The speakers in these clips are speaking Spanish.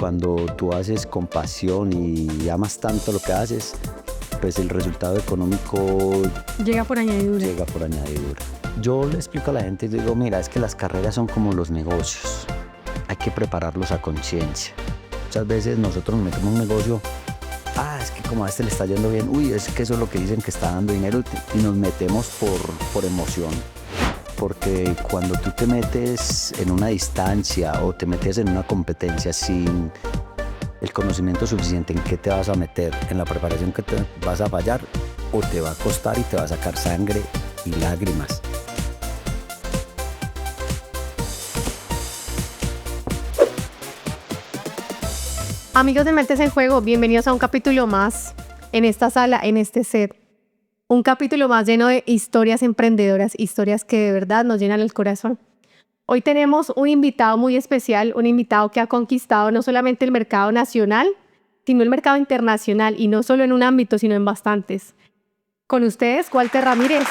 cuando tú haces con pasión y amas tanto lo que haces, pues el resultado económico llega por añadidura. llega por añadidura. Yo le explico a la gente, yo digo, mira, es que las carreras son como los negocios, hay que prepararlos a conciencia. Muchas veces nosotros nos metemos en un negocio, es que como a este le está yendo bien, es que eso es lo que dicen que está dando dinero, y nos metemos por emoción. Porque cuando tú te metes en una distancia o te metes en una competencia sin el conocimiento suficiente en qué te vas a meter, en la preparación que te vas a fallar, o te va a costar y te va a sacar sangre y lágrimas. Amigos de Mentes en Juego, bienvenidos a un capítulo más en esta sala, en este set. Un capítulo más lleno de historias emprendedoras, historias que de verdad nos llenan el corazón. Hoy tenemos un invitado muy especial, un invitado que ha conquistado no solamente el mercado nacional, sino el mercado internacional, y no solo en un ámbito, sino en bastantes. Con ustedes, Walter Ramírez.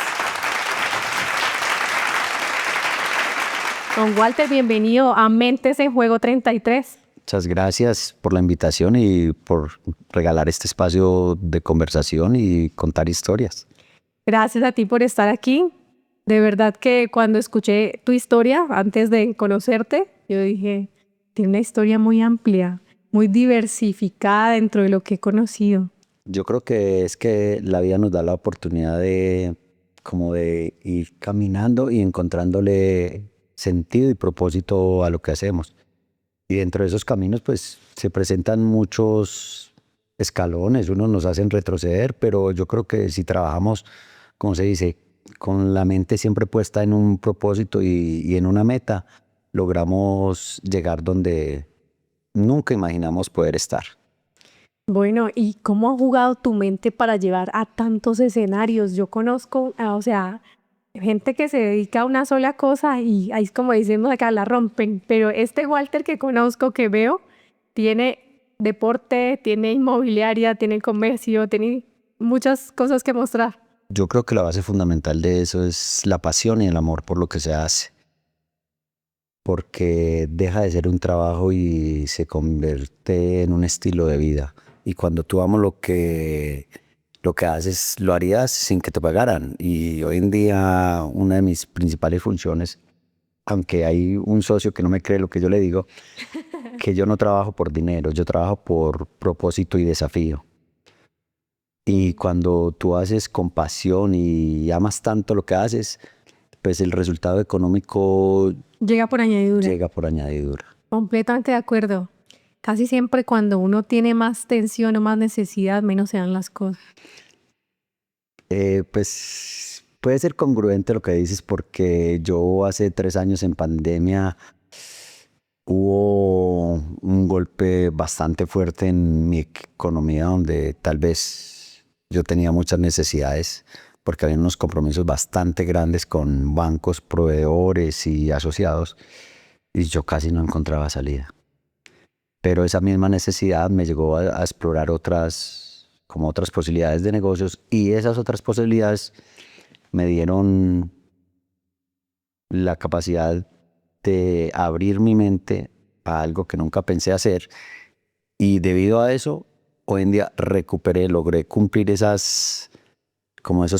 Don Walter, bienvenido a Mentes en Juego 33. Muchas gracias por la invitación y por regalar este espacio de conversación y contar historias. Gracias a ti por estar aquí. De verdad que cuando escuché tu historia, antes de conocerte, yo dije, tiene una historia muy amplia, muy diversificada dentro de lo que he conocido. Yo creo que es que la vida nos da la oportunidad de ir caminando y encontrándole sentido y propósito a lo que hacemos. Y dentro de esos caminos pues se presentan muchos escalones, unos nos hacen retroceder, pero yo creo que si trabajamos, como se dice, con la mente siempre puesta en un propósito y en una meta, logramos llegar donde nunca imaginamos poder estar. Bueno, ¿y cómo ha jugado tu mente para llevar a tantos escenarios? Yo conozco, gente que se dedica a una sola cosa y ahí es como decimos acá, la rompen. Pero este Walter que conozco, que veo, tiene deporte, tiene inmobiliaria, tiene comercio, tiene muchas cosas que mostrar. Yo creo que la base fundamental de eso es la pasión y el amor por lo que se hace. Porque deja de ser un trabajo y se convierte en un estilo de vida. Y cuando tú amas lo que haces, lo harías sin que te pagaran. Y hoy en día una de mis principales funciones, aunque hay un socio que no me cree lo que yo le digo, que yo no trabajo por dinero, yo trabajo por propósito y desafío. Y cuando tú haces con pasión y amas tanto lo que haces, pues el resultado económico llega por añadidura. Llega por añadidura. Completamente de acuerdo. Casi siempre cuando uno tiene más tensión o más necesidad, menos se dan las cosas. Pues puede ser congruente lo que dices, porque yo hace 3 años en pandemia hubo un golpe bastante fuerte en mi economía, donde tal vez yo tenía muchas necesidades, porque había unos compromisos bastante grandes con bancos, proveedores y asociados, y yo casi no encontraba salida. Pero esa misma necesidad me llevó a explorar otras posibilidades de negocios, y esas otras posibilidades me dieron la capacidad de abrir mi mente a algo que nunca pensé hacer, y debido a eso hoy en día logré cumplir esos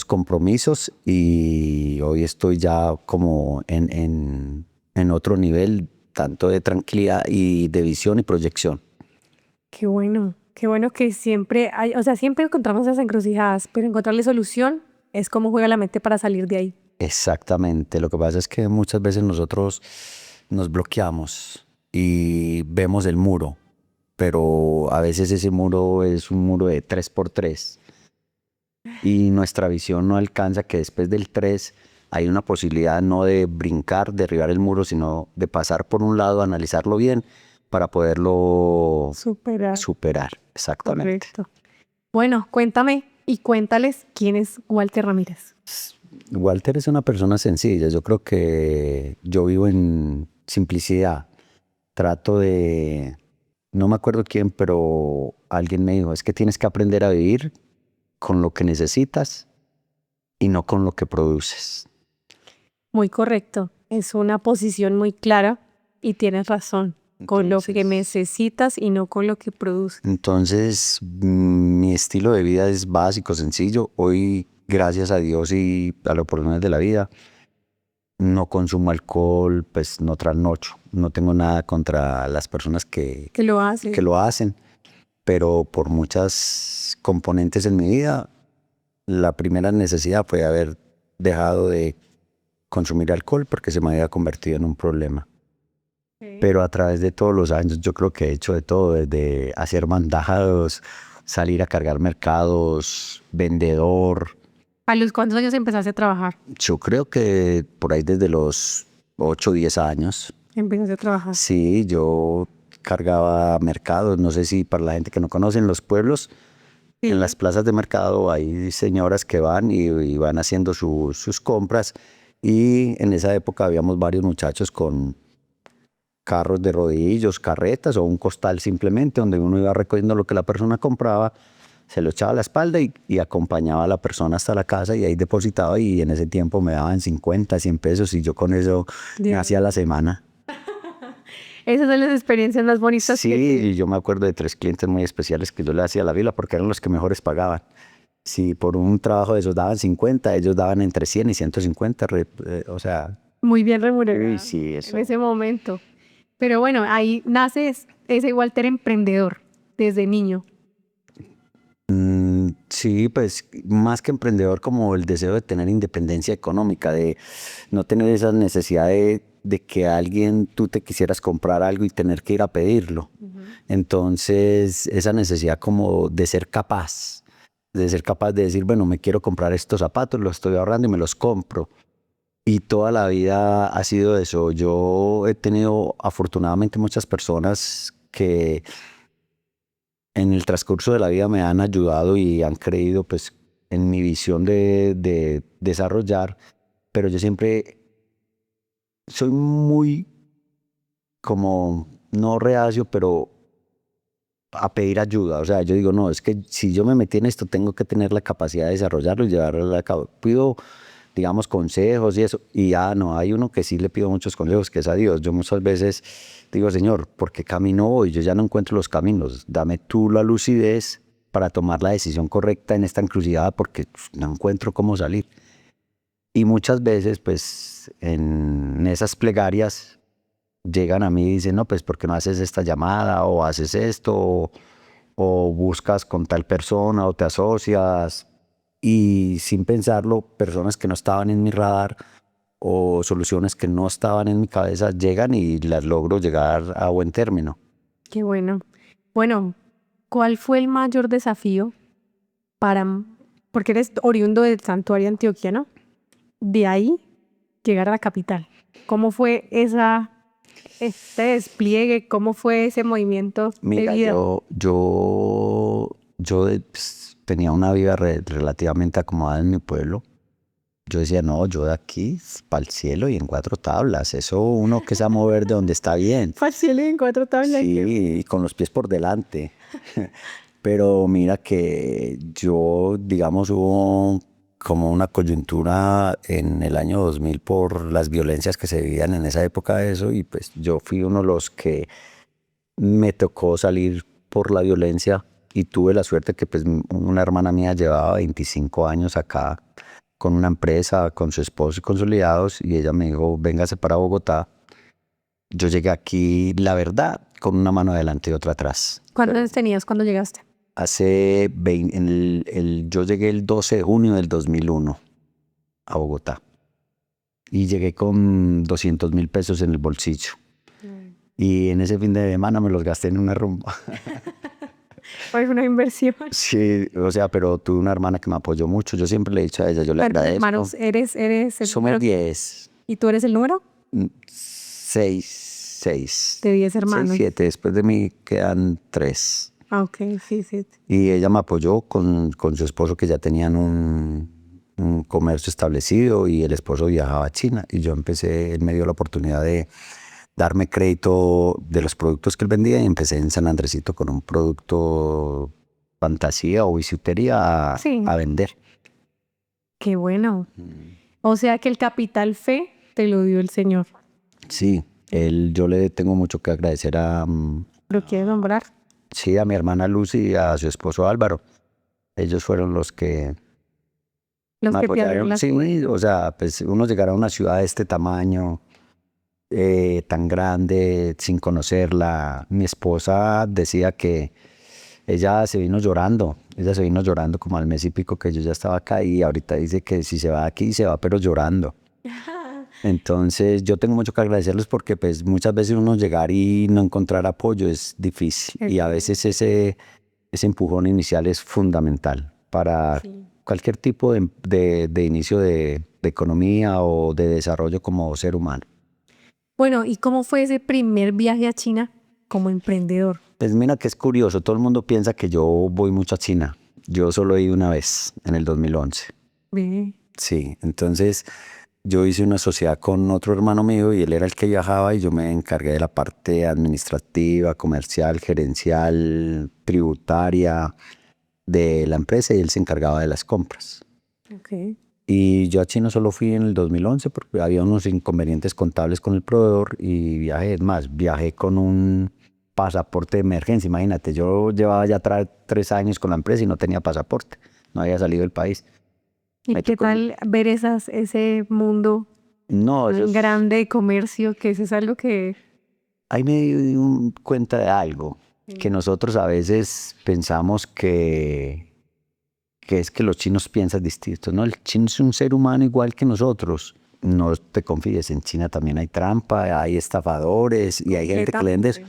compromisos, y hoy estoy ya como en otro nivel, tanto de tranquilidad y de visión y proyección. Qué bueno que siempre siempre encontramos esas encrucijadas, pero encontrarle solución es como juega la mente para salir de ahí. Exactamente, lo que pasa es que muchas veces nosotros nos bloqueamos y vemos el muro, pero a veces ese muro es un muro de 3x3 y nuestra visión no alcanza, que después del 3 hay una posibilidad no de brincar, derribar el muro, sino de pasar por un lado, analizarlo bien para poderlo superar. Exactamente. Correcto. Bueno, cuéntame y cuéntales quién es Walter Ramírez. Walter es una persona sencilla. Yo creo que yo vivo en simplicidad. Trato de, no me acuerdo quién, pero alguien me dijo, es que tienes que aprender a vivir con lo que necesitas y no con lo que produces. Muy correcto. Es una posición muy clara y tienes razón. con lo que Entonces, necesitas y no con lo que produces. entonces, mi estilo de vida es básico, sencillo. Hoy, gracias a Dios y a las oportunidades de la vida, no consumo alcohol, pues no trasnocho. No tengo nada contra las personas Que lo haces. que lo hacen, pero por muchas componentes en mi vida, la primera necesidad fue haber dejado de consumir alcohol porque se me había convertido en un problema. Pero a través de todos los años yo creo que he hecho de todo, desde hacer mandados, salir a cargar mercados, vendedor. ¿A los cuántos años empezaste a trabajar? Yo creo que por ahí desde los 8 o 10 años. Empezaste a trabajar. Sí, yo cargaba mercados. No sé si para la gente que no conoce, en los pueblos, Sí. en las plazas de mercado hay señoras que van y van haciendo sus compras. Y en esa época habíamos varios muchachos con carros de rodillos, carretas o un costal simplemente, donde uno iba recogiendo lo que la persona compraba, se lo echaba a la espalda y acompañaba a la persona hasta la casa y ahí depositaba, y en ese tiempo me daban 50, 100 pesos y yo con eso me Dios. hacía la semana. Esas son las experiencias más bonitas Sí, que y yo me acuerdo de 3 clientes muy especiales que yo le hacía la vila porque eran los que mejores pagaban. Si por un trabajo de esos daban 50, ellos daban entre 100 y 150, o sea, muy bien remuneradas sí, eso. en ese momento. Pero bueno, ahí nace ese Walter emprendedor desde niño. Sí, pues más que emprendedor, como el deseo de tener independencia económica, de no tener esa necesidad de que tú te quisieras comprar algo y tener que ir a pedirlo. Entonces, esa necesidad como de ser capaz de decir, bueno, me quiero comprar estos zapatos, los estoy ahorrando y me los compro. Y toda la vida ha sido eso. Yo he tenido afortunadamente muchas personas que en el transcurso de la vida me han ayudado y han creído pues en mi visión de desarrollar, pero yo siempre soy muy como, no reacio, pero a pedir ayuda. O sea, yo digo, no, es que si yo me metí en esto, tengo que tener la capacidad de desarrollarlo y llevarlo a cabo. Pido, digamos, consejos y eso, y ya no, hay uno que sí le pido muchos consejos, que es a Dios. Yo muchas veces digo, Señor, ¿por qué camino voy? Yo ya no encuentro los caminos. Dame tú la lucidez para tomar la decisión correcta en esta encrucijada, porque no encuentro cómo salir. Y muchas veces, pues, en esas plegarias llegan a mí y dicen, no, pues, ¿por qué no haces esta llamada o haces esto o buscas con tal persona o te asocias? Y sin pensarlo, personas que no estaban en mi radar o soluciones que no estaban en mi cabeza llegan y las logro llegar a buen término. Qué bueno. Bueno, ¿cuál fue el mayor desafío porque eres oriundo del Santuario antioquiano, de ahí llegar a la capital? ¿Cómo fue este despliegue? ¿Cómo fue ese movimiento de Mira, vida? pues, tenía una vida relativamente acomodada en mi pueblo. Yo decía, no, yo de aquí para el cielo y en 4 tablas. Eso uno que se va a mover de donde está bien. Parcial en 4 tablas. Sí, y con los pies por delante. Pero mira que yo, digamos, hubo como una coyuntura en el año 2000 por las violencias que se vivían en esa época de eso, y pues yo fui uno de los que me tocó salir por la violencia, y tuve la suerte que pues una hermana mía llevaba 25 años acá con una empresa, con su esposo y consolidados, y ella me dijo, véngase para Bogotá. Yo llegué aquí, la verdad, con una mano adelante y otra atrás. ¿Cuántos años tenías cuando llegaste? Hace 20, yo llegué el 12 de junio del 2001 a Bogotá y llegué con 200.000 pesos en el bolsillo. Y en ese fin de semana me los gasté en una rumba. Fue una inversión. Sí, o sea, pero tuve una hermana que me apoyó mucho. Yo siempre le he dicho a ella, yo le ¿Cuántos agradezco. hermanos eres el Somos número? 10. ¿Y tú eres el número? 6. De 10 hermanos. 6, 7. Después de mí quedan 3. Ah, ok, sí. Y ella me apoyó con su esposo, que ya tenían un comercio establecido, y el esposo viajaba a China. Y yo él me dio la oportunidad de darme crédito de los productos que él vendía, y empecé en San Andresito con un producto fantasía o bisutería a vender. Qué bueno. O sea que el capital fe te lo dio el Señor. Sí. Yo le tengo mucho que agradecer a, ¿Lo quieres nombrar? sí, a mi hermana Lucy y a su esposo Álvaro. Ellos fueron los que Los me que te apoyaron. las... Sí, o sea, pues uno llegar a una ciudad de este tamaño, tan grande, sin conocerla. Mi esposa decía que ella se vino llorando. Ella se vino llorando como al mes y pico que yo ya estaba acá, y ahorita dice que si se va de aquí, se va pero llorando. Entonces yo tengo mucho que agradecerles porque pues muchas veces uno llegar y no encontrar apoyo es difícil, y a veces ese empujón inicial es fundamental para Sí. cualquier tipo de inicio de economía o de desarrollo como ser humano. Bueno, ¿y cómo fue ese primer viaje a China como emprendedor? Pues mira que es curioso, todo el mundo piensa que yo voy mucho a China. Yo solo he ido una vez, en el 2011. Ve. Sí, entonces yo hice una sociedad con otro hermano mío y él era el que viajaba, y yo me encargué de la parte administrativa, comercial, gerencial, tributaria de la empresa, y él se encargaba de las compras. Ok. Y yo a China solo fui en el 2011 porque había unos inconvenientes contables con el proveedor, y viajé, es más, viajé con un pasaporte de emergencia. Imagínate, yo llevaba ya 3 años con la empresa y no tenía pasaporte, no había salido del país. ¿Y Me qué tocó- tal ver ese mundo No, tan grande de comercio, que eso es algo que... ahí me di cuenta de algo, que nosotros a veces pensamos que es que los chinos piensan distinto. No, el chino es un ser humano igual que nosotros. No te confíes, en China también hay trampa, hay estafadores y hay gente que le vende eso.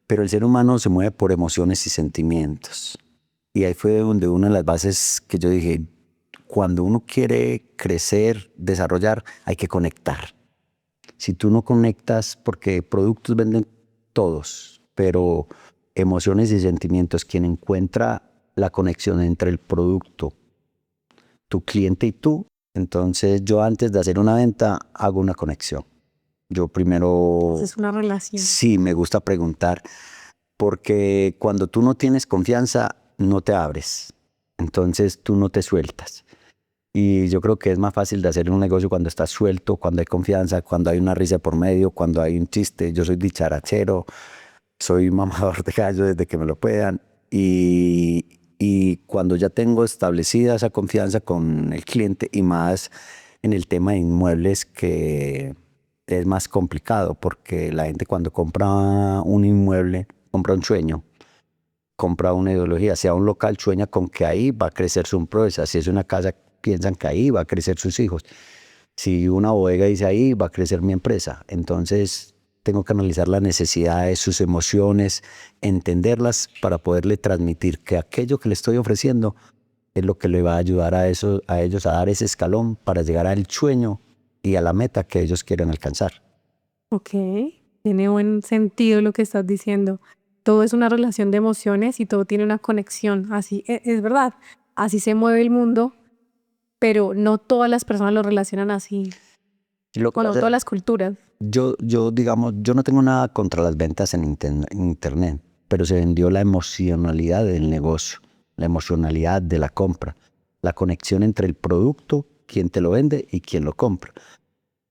Pero el ser humano se mueve por emociones y sentimientos. Y ahí fue donde una de las bases que yo dije, cuando uno quiere crecer, desarrollar, hay que conectar. Si tú no conectas, porque productos venden todos, pero emociones y sentimientos, quien encuentra la conexión entre el producto, tu cliente y tú, entonces yo antes de hacer una venta hago una conexión. Yo primero, Es una relación. sí, me gusta preguntar, porque cuando tú no tienes confianza, no te abres, entonces tú no te sueltas. Y yo creo que es más fácil de hacer un negocio cuando estás suelto, cuando hay confianza, cuando hay una risa por medio, cuando hay un chiste. Yo soy dicharachero, soy mamador de gallo desde que me lo puedan. Y cuando ya tengo establecida esa confianza con el cliente, y más en el tema de inmuebles, que es más complicado, porque la gente cuando compra un inmueble, compra un sueño, compra una ideología. Sea un local, sueña con que ahí va a crecer su empresa. Si es una casa, piensan que ahí va a crecer sus hijos. Si una bodega, dice ahí va a crecer mi empresa. Entonces tengo que analizar las necesidades, sus emociones, entenderlas para poderle transmitir que aquello que le estoy ofreciendo es lo que le va a ayudar a ellos a dar ese escalón para llegar al sueño y a la meta que ellos quieren alcanzar. Ok, tiene buen sentido lo que estás diciendo. Todo es una relación de emociones y todo tiene una conexión. Así es verdad. Así se mueve el mundo, pero no todas las personas lo relacionan así. Lo que Bueno, pasa- todas las culturas. digamos, yo no tengo nada contra las ventas en internet, pero se vendió la emocionalidad del negocio, la emocionalidad de la compra, la conexión entre el producto, quien te lo vende y quien lo compra.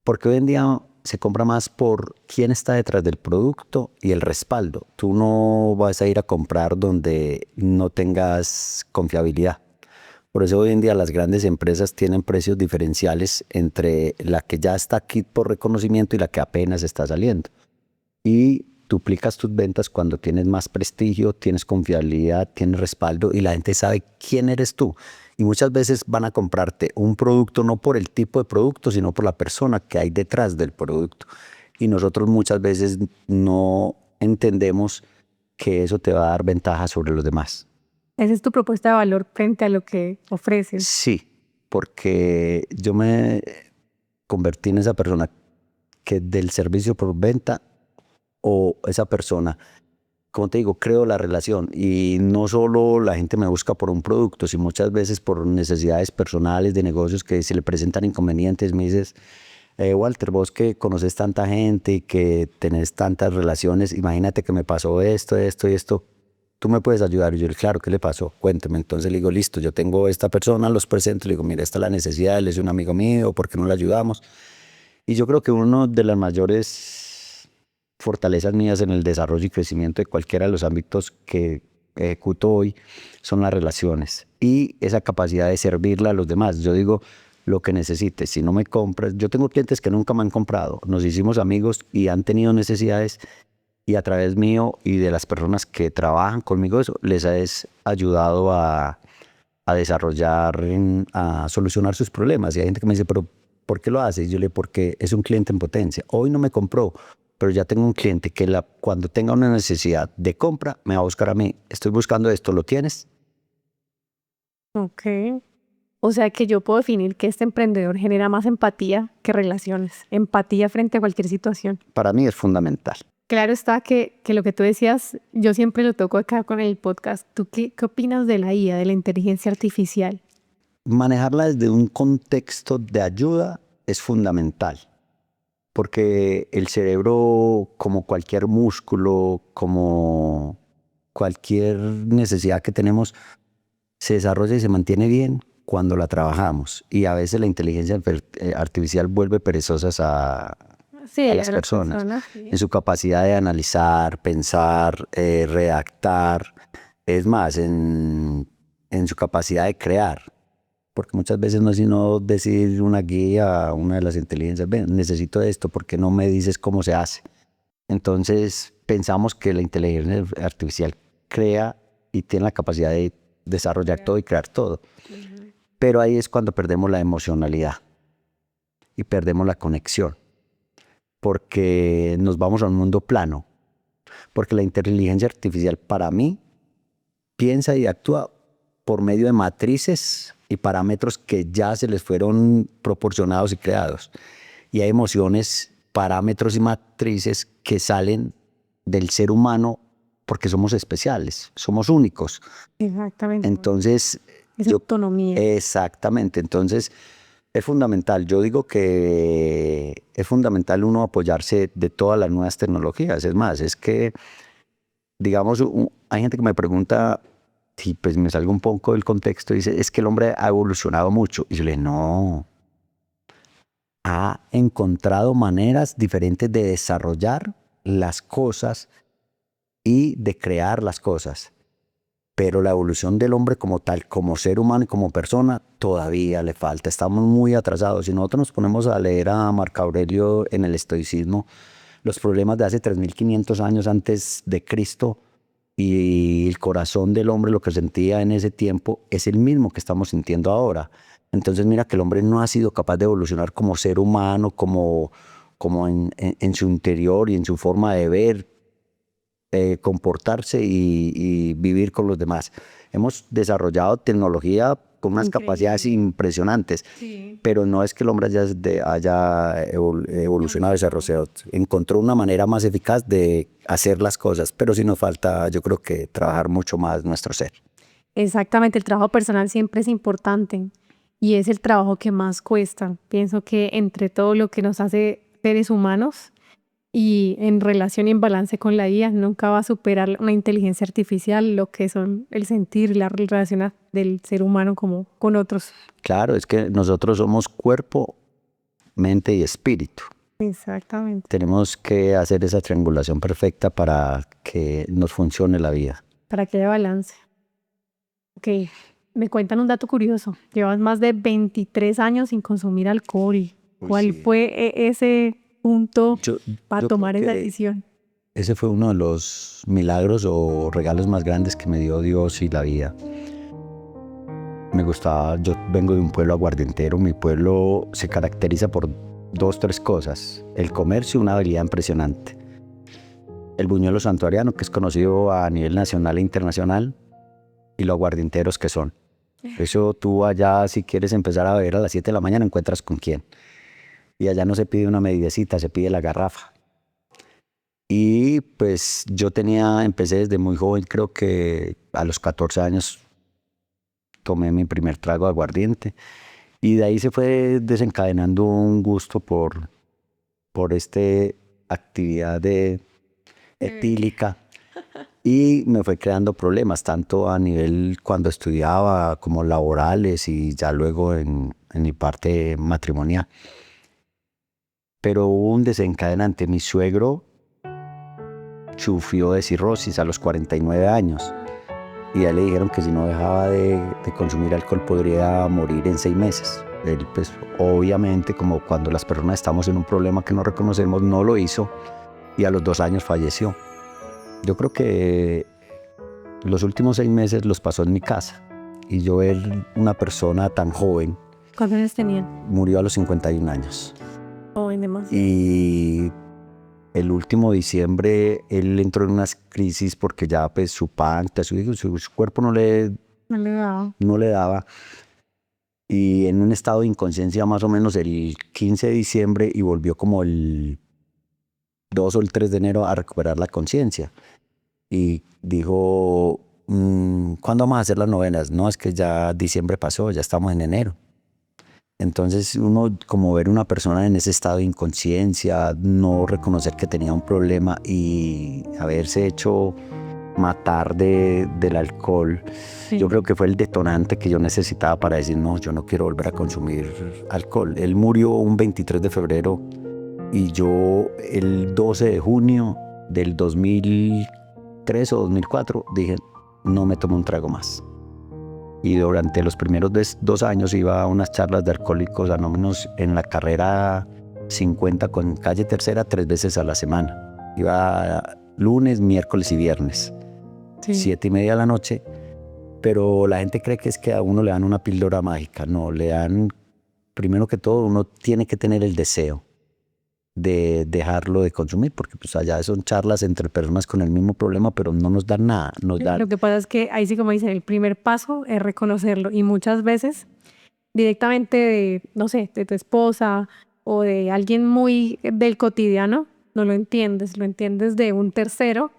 Porque hoy en día se compra más por quién está detrás del producto y el respaldo. Tú no vas a ir a comprar donde no tengas confiabilidad. Por eso hoy en día las grandes empresas tienen precios diferenciales entre la que ya está aquí por reconocimiento y la que apenas está saliendo. Y duplicas tus ventas cuando tienes más prestigio, tienes confiabilidad, tienes respaldo, y la gente sabe quién eres tú. Y muchas veces van a comprarte un producto no por el tipo de producto, sino por la persona que hay detrás del producto. Y nosotros muchas veces no entendemos que eso te va a dar ventaja sobre los demás. Esa es tu propuesta de valor frente a lo que ofreces. Sí, porque yo me convertí en esa persona que del servicio por venta, o esa persona, como te digo, creo la relación, y no solo la gente me busca por un producto, sino muchas veces por necesidades personales de negocios que se le presentan inconvenientes. Me dices, Walter, vos que conoces tanta gente y que tenés tantas relaciones, imagínate que me pasó esto, esto y esto. ¿Tú me puedes ayudar? Y yo, claro, ¿qué le pasó? Cuénteme. Entonces le digo, listo, yo tengo esta persona, los presento, le digo, mira, esta es la necesidad, él es un amigo mío, ¿por qué no le ayudamos? Y yo creo que uno de las mayores fortalezas mías en el desarrollo y crecimiento de cualquiera de los ámbitos que ejecuto hoy son las relaciones y esa capacidad de servirle a los demás. Yo digo, lo que necesites, si no me compras, yo tengo clientes que nunca me han comprado, nos hicimos amigos y han tenido necesidades y a través mío y de las personas que trabajan conmigo eso, les ha ayudado a desarrollar, a solucionar sus problemas. Y hay gente que me dice, pero ¿por qué lo haces? Y yo le digo, porque es un cliente en potencia. Hoy no me compró, pero ya tengo un cliente que cuando tenga una necesidad de compra, me va a buscar a mí. Estoy buscando esto, ¿lo tienes? Ok. O sea que yo puedo definir que este emprendedor genera más empatía que relaciones. Empatía frente a cualquier situación. Para mí es fundamental. Claro está que lo que tú decías, yo siempre lo toco acá con el podcast. ¿Tú qué opinas de la IA, de la inteligencia artificial? Manejarla desde un contexto de ayuda es fundamental, porque el cerebro, como cualquier músculo, como cualquier necesidad que tenemos, se desarrolla y se mantiene bien cuando la trabajamos. Y a veces la inteligencia artificial vuelve perezosas a Sí, las a las personas, sí. en su capacidad de analizar, pensar, redactar, es más, en su capacidad de crear. Porque muchas veces no es sino decir una guía a una de las inteligencias, ven, necesito esto, ¿por qué no me dices cómo se hace? Entonces pensamos que la inteligencia artificial crea y tiene la capacidad de desarrollar todo y crear todo. Pero ahí es cuando perdemos la emocionalidad y perdemos la conexión, porque nos vamos a un mundo plano, porque la inteligencia artificial para mí piensa y actúa por medio de matrices y parámetros que ya se les fueron proporcionados y creados. Y hay emociones, parámetros y matrices que salen del ser humano porque somos especiales, somos únicos. Exactamente. Entonces, Esa autonomía. exactamente, entonces es fundamental. Yo digo que es fundamental uno apoyarse de todas las nuevas tecnologías. Es más, es que, digamos, hay gente que me pregunta, y pues me salgo un poco del contexto, dice, es que el hombre ha evolucionado mucho. Y yo le digo, no, ha encontrado maneras diferentes de desarrollar las cosas y de crear las cosas. Pero la evolución del hombre como tal, como ser humano y como persona, todavía le falta. Estamos muy atrasados. Si nosotros nos ponemos a leer a Marco Aurelio en el estoicismo, los problemas de hace 3.500 años antes de Cristo y el corazón del hombre, lo que sentía en ese tiempo, es el mismo que estamos sintiendo ahora. Entonces mira que el hombre no ha sido capaz de evolucionar como ser humano, como en su interior y en su forma de ver, comportarse y vivir con los demás. Hemos desarrollado tecnología con unas capacidades impresionantes, sí, pero no es que el hombre haya evolucionado, desarrollado. Encontró una manera más eficaz de hacer las cosas, pero sí nos falta, yo creo que trabajar mucho más nuestro ser. Exactamente, el trabajo personal siempre es importante y es el trabajo que más cuesta. Pienso que entre todo lo que nos hace seres humanos y en relación y en balance con la IA, nunca va a superar una inteligencia artificial lo que son el sentir y la relación del ser humano como con otros. Claro, es que nosotros somos cuerpo, mente y espíritu. Exactamente. Tenemos que hacer esa triangulación perfecta para que nos funcione la vida. Para que haya balance. Ok, me cuentan un dato curioso. Llevas más de 23 años sin consumir alcohol. ¿Cuál fue ese punto para tomar esa decisión? Ese fue uno de los milagros o regalos más grandes que me dio Dios y la vida. Me gustaba, yo vengo de un pueblo aguardientero, mi pueblo se caracteriza por 2-3 cosas: el comercio, una habilidad impresionante, el buñuelo santuariano, que es conocido a nivel nacional e internacional, y los aguardienteros que son. Eso tú allá, si quieres empezar a beber a las 7 de la mañana, encuentras con quién. Y allá no se pide una medidecita, se pide la garrafa. Y pues yo empecé desde muy joven, creo que a los 14 años tomé mi primer trago de aguardiente. Y de ahí se fue desencadenando un gusto por esta actividad etílica. Y me fue creando problemas, tanto a nivel cuando estudiaba como laborales y ya luego en mi parte matrimonial. Pero hubo un desencadenante. Mi suegro sufrió de cirrosis a los 49 años. Y a él le dijeron que si no dejaba de consumir alcohol podría morir en 6 meses. Él, pues, obviamente, como cuando las personas estamos en un problema que no reconocemos, no lo hizo y a los 2 años falleció. Yo creo que los últimos 6 meses los pasó en mi casa. Y yo ver una persona tan joven. ¿Cuántos años tenían? Murió a los 51 años. Joven demasiado. Y el último diciembre él entró en unas crisis porque ya pues su páncreas, su cuerpo no le daba. Y en un estado de inconsciencia más o menos el 15 de diciembre y volvió como el 2 o el 3 de enero a recuperar la conciencia. Y dijo, ¿cuándo vamos a hacer las novenas? No, es que ya diciembre pasó, ya estamos en enero. Entonces uno como ver una persona en ese estado de inconsciencia, no reconocer que tenía un problema y haberse hecho matar del alcohol, sí. Yo creo que fue el detonante que yo necesitaba para decir, no, yo no quiero volver a consumir alcohol. Él murió un 23 de febrero y yo el 12 de junio del 2003 o 2004 dije, no me tomo un trago más. Y durante los primeros 2 años iba a unas charlas de Alcohólicos Anónimos en la carrera 50 con calle Tercera 3 veces a la semana. Iba lunes, miércoles y viernes, sí. 7:30 de la noche. Pero la gente cree que es que a uno le dan una píldora mágica. No, le dan, primero que todo, uno tiene que tener el deseo de dejarlo de consumir, porque pues allá son charlas entre personas con el mismo problema, pero no nos dan nada. Lo que pasa es que ahí sí, como dicen, el primer paso es reconocerlo, y muchas veces directamente de, no sé, de tu esposa o de alguien muy del cotidiano, no lo entiendes de un tercero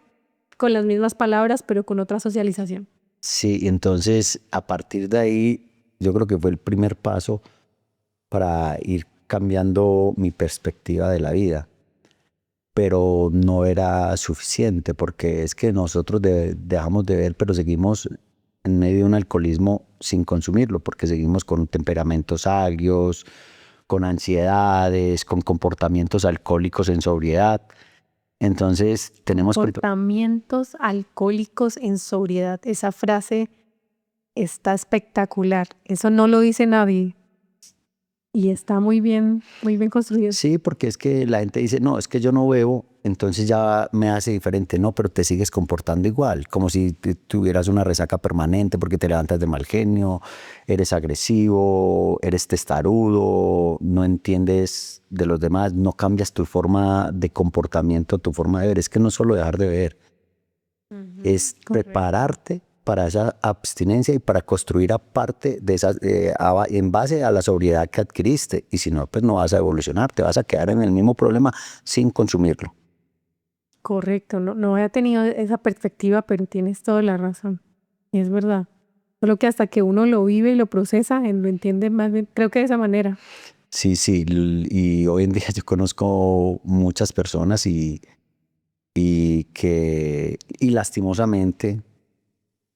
con las mismas palabras, pero con otra socialización. Sí, entonces a partir de ahí yo creo que fue el primer paso para ir cambiando mi perspectiva de la vida, pero no era suficiente porque es que nosotros dejamos de ver, pero seguimos en medio de un alcoholismo sin consumirlo, porque seguimos con temperamentos agrios, con ansiedades, con comportamientos alcohólicos en sobriedad. Entonces tenemos comportamientos alcohólicos en sobriedad. Esa frase está espectacular. Eso no lo dice nadie. Y está muy bien construido. Sí, porque es que la gente dice, no, es que yo no bebo, entonces ya me hace diferente. No, pero te sigues comportando igual, como si tuvieras una resaca permanente porque te levantas de mal genio, eres agresivo, eres testarudo, no entiendes de los demás, no cambias tu forma de comportamiento, tu forma de ver. Es que no es solo dejar de beber, es prepararte para esa abstinencia y para construir aparte de esas, en base a la sobriedad que adquiriste. Y si no, pues no vas a evolucionar, te vas a quedar en el mismo problema sin consumirlo. Correcto, no había tenido esa perspectiva, pero tienes toda la razón. Y es verdad. Solo que hasta que uno lo vive y lo procesa, lo entiende más bien, creo que de esa manera. Sí, y hoy en día yo conozco muchas personas y lastimosamente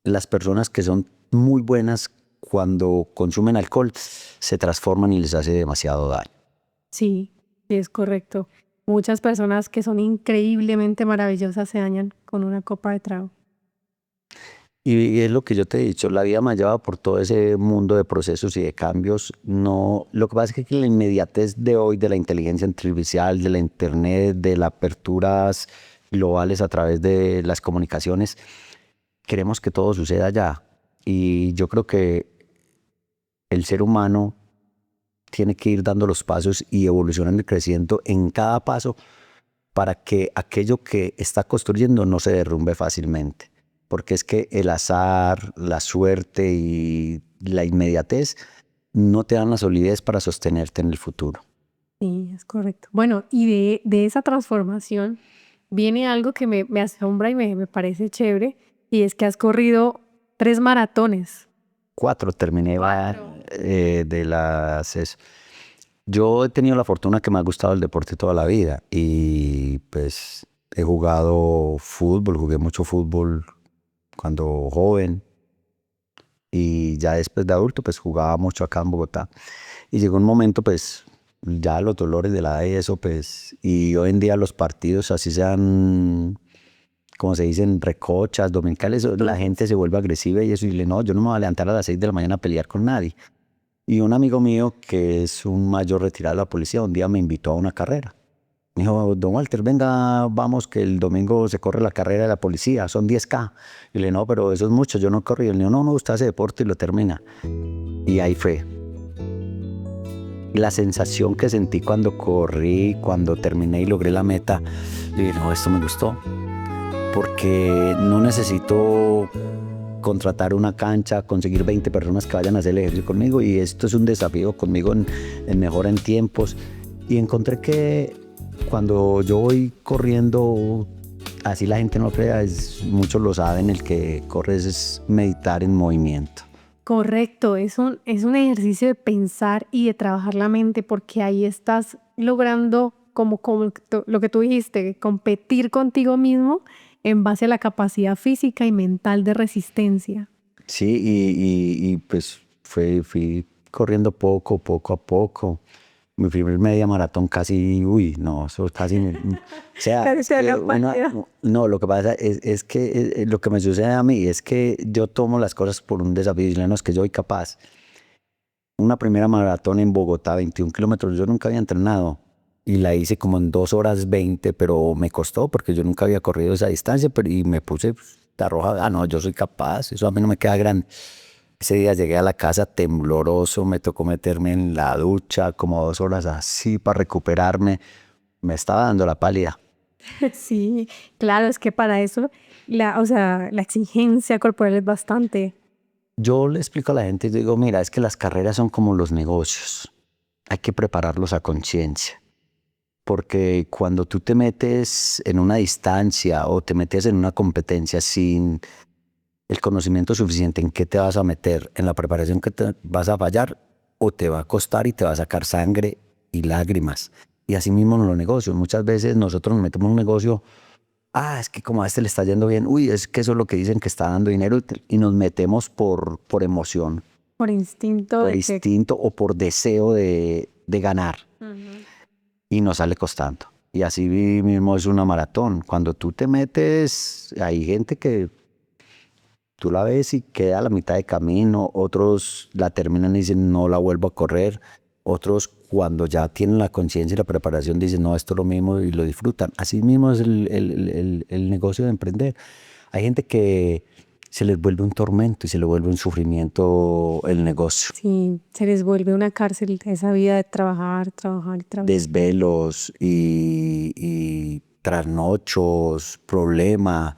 las personas que son muy buenas cuando consumen alcohol se transforman y les hace demasiado daño. Sí, es correcto. Muchas personas que son increíblemente maravillosas se dañan con una copa de trago. Y es lo que yo te he dicho, la vida me ha llevado por todo ese mundo de procesos y de cambios. No, lo que pasa es que la inmediatez de hoy, de la inteligencia artificial, de la internet, de las aperturas globales a través de las comunicaciones, queremos que todo suceda ya. Y yo creo que el ser humano tiene que ir dando los pasos y evolucionando y creciendo en cada paso para que aquello que está construyendo no se derrumbe fácilmente. Porque es que el azar, la suerte y la inmediatez no te dan la solidez para sostenerte en el futuro. Sí, es correcto. Bueno, y de esa transformación viene algo que me asombra y me parece chévere, y es que has corrido 3 maratones. 4 terminé. 4. De las... Yo he tenido la fortuna que me ha gustado el deporte toda la vida y pues he jugado fútbol, jugué mucho fútbol cuando joven y ya después de adulto pues jugaba mucho acá en Bogotá y llegó un momento pues ya los dolores de la edad y eso pues, y hoy en día los partidos así sean como se dicen, recochas, dominicales, la gente se vuelve agresiva y eso, y le no, yo no me voy a levantar a las 6 de la mañana a pelear con nadie. Y un amigo mío, que es un mayor retirado de la policía, un día me invitó a una carrera. Me dijo, don Walter, venga, vamos, que el domingo se corre la carrera de la policía, son 10K. Y le no, pero eso es mucho, yo no corro. Y él dijo, no, usted hace deporte y lo termina. Y ahí fue. La sensación que sentí cuando corrí, cuando terminé y logré la meta, yo dije, no, esto me gustó. Porque no necesito contratar una cancha, conseguir 20 personas que vayan a hacer el ejercicio conmigo, y esto es un desafío conmigo en mejora en tiempos. Y encontré que cuando yo voy corriendo, así la gente no crea, muchos lo saben, el que corres es meditar en movimiento. Correcto, es un ejercicio de pensar y de trabajar la mente, porque ahí estás logrando, como lo que tú dijiste, competir contigo mismo en base a la capacidad física y mental de resistencia. Sí, y pues fui corriendo poco a poco. Mi primer media maratón casi, uy, no, eso casi, o sea, Casi te da la pálida. no, lo que pasa es que lo que me sucede a mí es que yo tomo las cosas por un desafío, y no, es que yo soy capaz. Una primera maratón en Bogotá, 21 kilómetros, yo nunca había entrenado y la hice como en 2 horas 20, pero me costó porque yo nunca había corrido esa distancia, y me puse arrojado, no, yo soy capaz, eso a mí no me queda grande. Ese día llegué a la casa tembloroso, me tocó meterme en la ducha como 2 horas así para recuperarme. Me estaba dando la pálida. Sí, claro, es que para eso o sea, la exigencia corporal es bastante. Yo le explico a la gente y digo, mira, es que las carreras son como los negocios. Hay que prepararlos a conciencia. Porque cuando tú te metes en una distancia o te metes en una competencia sin el conocimiento suficiente en qué te vas a meter, en la preparación, que te vas a fallar, o te va a costar y te va a sacar sangre y lágrimas. Y así mismo en los negocios. Muchas veces nosotros nos metemos en un negocio, es que como a este le está yendo bien, uy, es que eso es lo que dicen que está dando dinero, y nos metemos por emoción, Por instinto por de que... instinto o por deseo de ganar, Ujú. y nos sale costando. Y así mismo es una maratón. Cuando tú te metes, hay gente que tú la ves y queda a la mitad de camino, otros la terminan y dicen no la vuelvo a correr, otros cuando ya tienen la conciencia y la preparación dicen no, esto es lo mismo, y lo disfrutan. Así mismo es el negocio de emprender. Hay gente que se les vuelve un tormento y se les vuelve un sufrimiento el negocio. Sí, se les vuelve una cárcel esa vida de trabajar, trabajar y trabajar. Desvelos y trasnochos, problemas.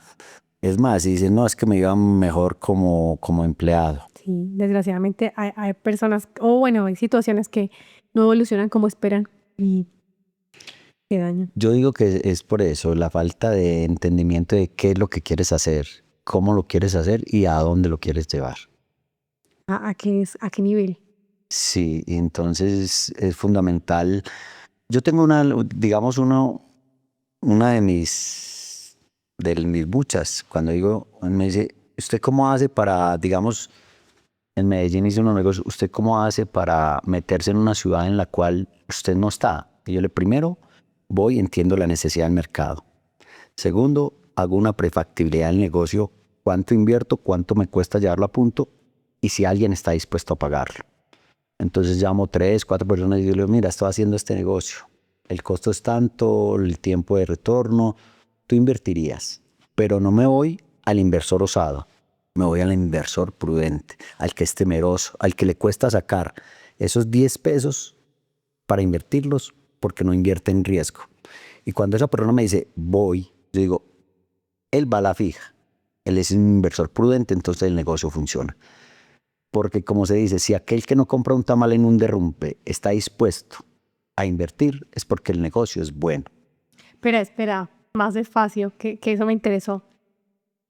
Es más, y dicen, no, es que me iba mejor como empleado. Sí, desgraciadamente hay personas, o bueno, hay situaciones que no evolucionan como esperan y qué daño. Yo digo que es por eso, la falta de entendimiento de qué es lo que quieres hacer, cómo lo quieres hacer y a dónde lo quieres llevar. ¿A qué nivel? Sí, y entonces es fundamental. Yo tengo digamos, una de mis muchas, cuando digo, me dice, ¿usted cómo hace para, digamos, en Medellín hice unos negocios, ¿usted cómo hace para meterse en una ciudad en la cual usted no está? Y yo primero voy y entiendo la necesidad del mercado. Segundo, hago una prefactibilidad del negocio, cuánto invierto, cuánto me cuesta llevarlo a punto y si alguien está dispuesto a pagarlo. Entonces llamo 3, 4 personas y digo, mira, estoy haciendo este negocio. El costo es tanto, el tiempo de retorno, tú invertirías. Pero no me voy al inversor osado, me voy al inversor prudente, al que es temeroso, al que le cuesta sacar esos 10 pesos para invertirlos porque no invierte en riesgo. Y cuando esa persona me dice, voy, yo digo, él va a la fija, él es un inversor prudente, entonces el negocio funciona. Porque como se dice, si aquel que no compra un tamal en un derrumbe está dispuesto a invertir, es porque el negocio es bueno. Espera, más despacio, que eso me interesó.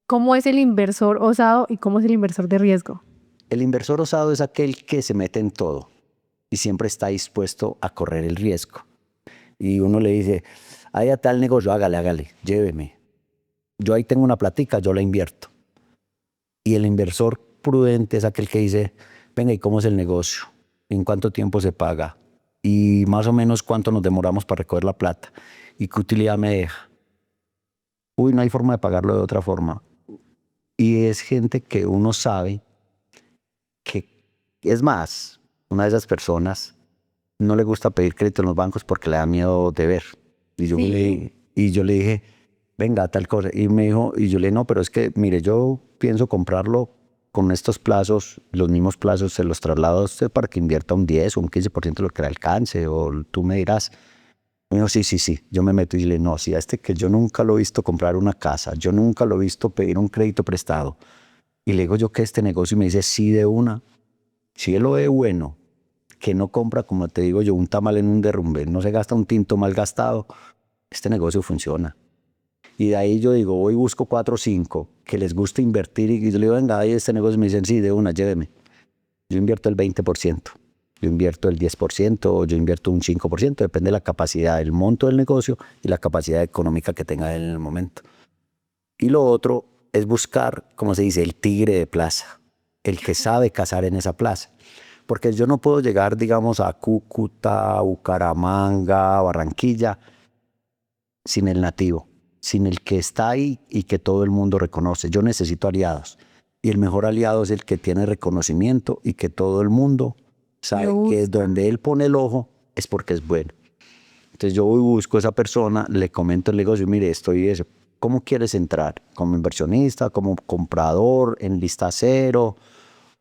¿Cómo es el inversor osado y cómo es el inversor de riesgo? El inversor osado es aquel que se mete en todo y siempre está dispuesto a correr el riesgo. Y uno le dice, hay a tal negocio, hágale, lléveme. Yo ahí tengo una platica, yo la invierto. Y el inversor prudente es aquel que dice, venga, ¿y cómo es el negocio? ¿En cuánto tiempo se paga? Y más o menos cuánto nos demoramos para recoger la plata. ¿Y qué utilidad me deja? uy, no hay forma de pagarlo de otra forma. Y es gente que uno sabe que, es más, una de esas personas no le gusta pedir crédito en los bancos porque le da miedo de ver. Sí. Y yo le dije, venga, tal cosa. Y me dijo, y yo le dije, no, pero es que, mire, yo pienso comprarlo con estos plazos, los mismos plazos, se los traslado a usted para que invierta un 10 o un 15% de lo que le alcance, o tú me dirás. Me dijo, sí, sí, sí. Yo me meto y le no, si a este que yo nunca lo he visto comprar una casa, yo nunca lo he visto pedir un crédito prestado. Y le digo yo que este negocio, y me dice, sí, de una. Si él lo ve bueno, que no compra, como te digo yo, un tamal en un derrumbe, no se gasta un tinto mal gastado, este negocio funciona. Y de ahí yo digo, voy y busco 4 o 5 que les gusta invertir y yo le digo, venga, ahí este negocio, me dicen, sí, de una, lléveme. Yo invierto el 20%, yo invierto el 10% o yo invierto un 5%, depende de la capacidad, el monto del negocio y la capacidad económica que tenga él en el momento. Y lo otro es buscar, como se dice, el tigre de plaza, el que sabe cazar en esa plaza. Porque yo no puedo llegar, digamos, a Cúcuta, Bucaramanga, Barranquilla, sin el nativo, sin el que está ahí y que todo el mundo reconoce. Yo necesito aliados. Y el mejor aliado es el que tiene reconocimiento y que todo el mundo Lo sabe que busca. donde él pone el ojo es porque es bueno. Entonces yo voy y busco a esa persona, le comento el negocio, mire, estoy eso. ¿Cómo quieres entrar? ¿Como inversionista, como comprador, en lista cero?